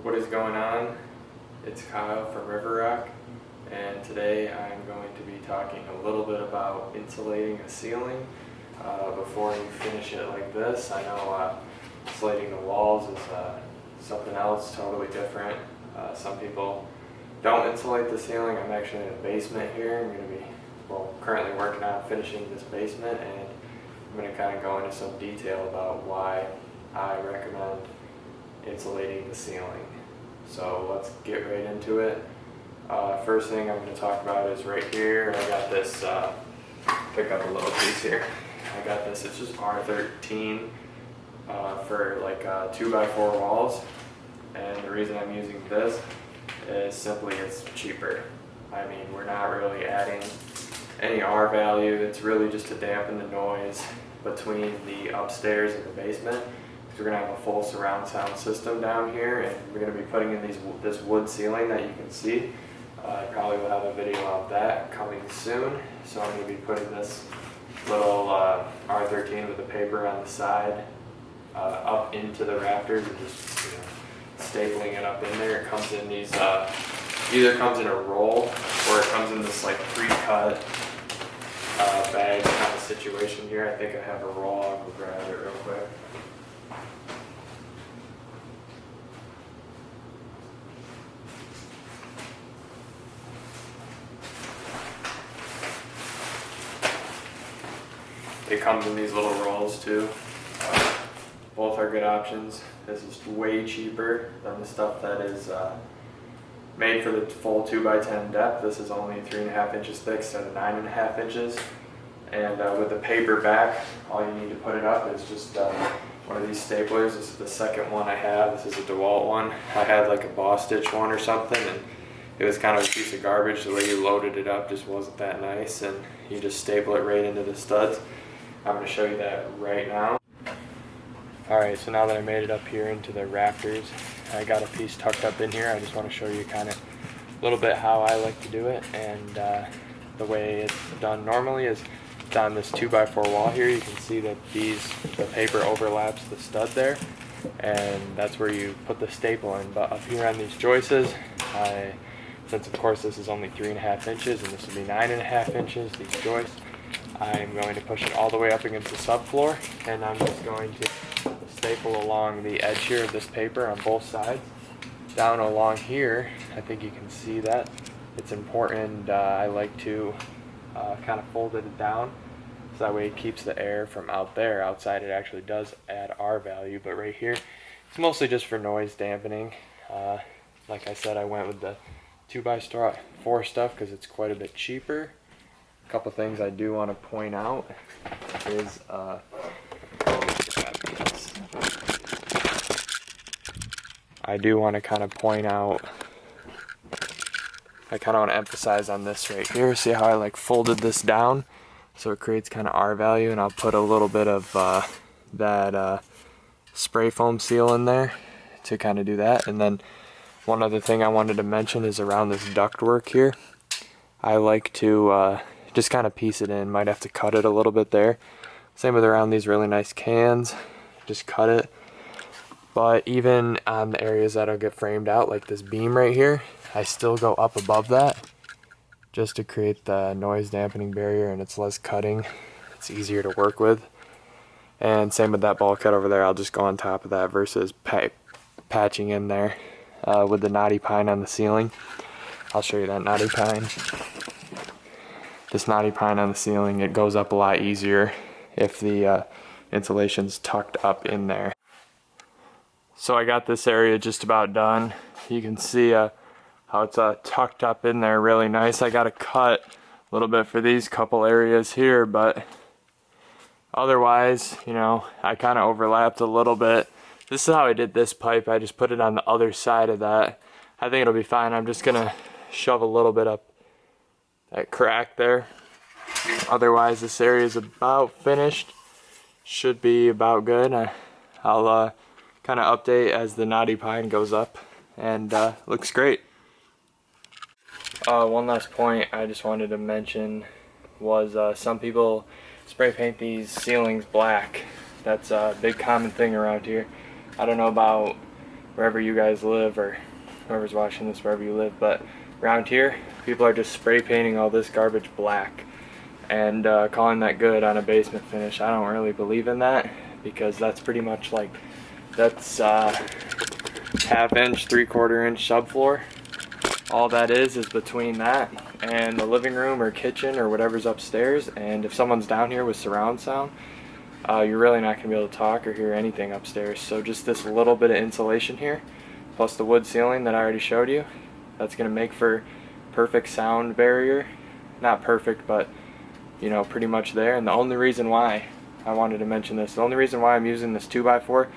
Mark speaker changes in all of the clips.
Speaker 1: What is going on? It's Kyle from River Rock, and today I'm going to be talking a little bit about insulating a ceiling before you finish it like this. I know insulating the walls is something else totally different. Some people don't insulate the ceiling. I'm actually in a basement here. I'm going to be currently working on finishing this basement, and I'm going to kind of go into some detail about why I recommend insulating the ceiling. So let's get right into it. First thing I'm going to talk about is right here. I got this, pick up a little piece here. I got this, it's just R13 for like 2x4 walls. And the reason I'm using this is simply it's cheaper. I mean, we're not really adding any R value. It's really just to dampen the noise between the upstairs and the basement. We're going to have a full surround sound system down here, and we're going to be putting in this wood ceiling that you can see. I probably will have a video of that coming soon. So I'm going to be putting this little R13 with the paper on the side up into the rafters and just stapling it up in there. It comes in these, either comes in a roll or it comes in this like pre-cut bag kind of situation here. I think I have a roll. I'll go grab it real quick. It comes in these little rolls too. Both are good options. This is way cheaper than the stuff that is made for the full 2x10 depth. This is only 3.5 inches thick instead of 9.5 inches. And with the paper back, all you need to put it up is just one of these staplers. This is the second one I have. This is a DeWalt one. I had like a Boss Stitch one or something, and it was kind of a piece of garbage. The way you loaded it up just wasn't that nice, and you just staple it right into the studs. I'm going to show you that right now. Alright, so now that I made it up here into the rafters, I got a piece tucked up in here. I just want to show you kind of a little bit how I like to do it, and the way it's done normally is it's on this 2x4 wall here. You can see that the paper overlaps the stud there, and that's where you put the staple in. But up here on these joists, since of course this is only 3.5 inches and this will be 9.5 inches, these joists, I'm going to push it all the way up against the subfloor, and I'm just going to staple along the edge here of this paper on both sides. Down along here, I think you can see that it's important. I like to kind of fold it down so that way it keeps the air from out there. Outside it actually does add R value, but right here it's mostly just for noise dampening. Like I said, I went with the 2x4 stuff because it's quite a bit cheaper. A couple things I do want to point out is I do want to kind of point out, I kind of want to emphasize on this right here. See how I like folded this down so it creates kind of R value, and I'll put a little bit of that spray foam seal in there to kind of do that. And then one other thing I wanted to mention is around this ductwork here. I like to just kind of piece it in. Might have to cut it a little bit there. Same with around these really nice cans. Just cut it. But even on the areas that'll get framed out, like this beam right here, I still go up above that just to create the noise dampening barrier, and it's less cutting. It's easier to work with. And same with that bulkhead over there. I'll just go on top of that versus patching in there with the knotty pine on the ceiling. I'll show you that knotty pine. This knotty pine on the ceiling, it goes up a lot easier if the insulation's tucked up in there. So I got this area just about done. You can see how it's tucked up in there really nice. I got to cut a little bit for these couple areas here, but otherwise, I kind of overlapped a little bit. This is how I did this pipe. I just put it on the other side of that. I think it'll be fine. I'm just gonna shove a little bit up that crack there. Otherwise, this area is about finished. Should be about good. I'll kind of update as the knotty pine goes up, and looks great. One last point I just wanted to mention was some people spray paint these ceilings black. That's a big common thing around here. I don't know about wherever you guys live, or whoever's watching this, wherever you live. But around here, people are just spray painting all this garbage black and calling that good on a basement finish. I don't really believe in that, because that's pretty much like, that's half-inch, 3/4-inch subfloor. All that is between that and the living room or kitchen or whatever's upstairs. And if someone's down here with surround sound, you're really not going to be able to talk or hear anything upstairs. So just this little bit of insulation here, plus the wood ceiling that I already showed you, that's going to make for perfect sound barrier. Not perfect, but you know, pretty much there. And the only reason why I wanted to mention this, the only reason why I'm using this 2x4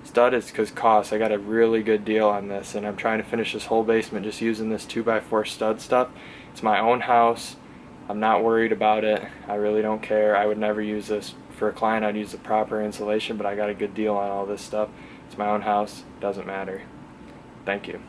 Speaker 1: stud is because cost. I got a really good deal on this, and I'm trying to finish this whole basement just using this 2x4 stud stuff. It's my own house. I'm not worried about it. I really don't care. I would never use this for a client. I'd use the proper insulation, but I got a good deal on all this stuff. It's my own house. Doesn't matter. Thank you.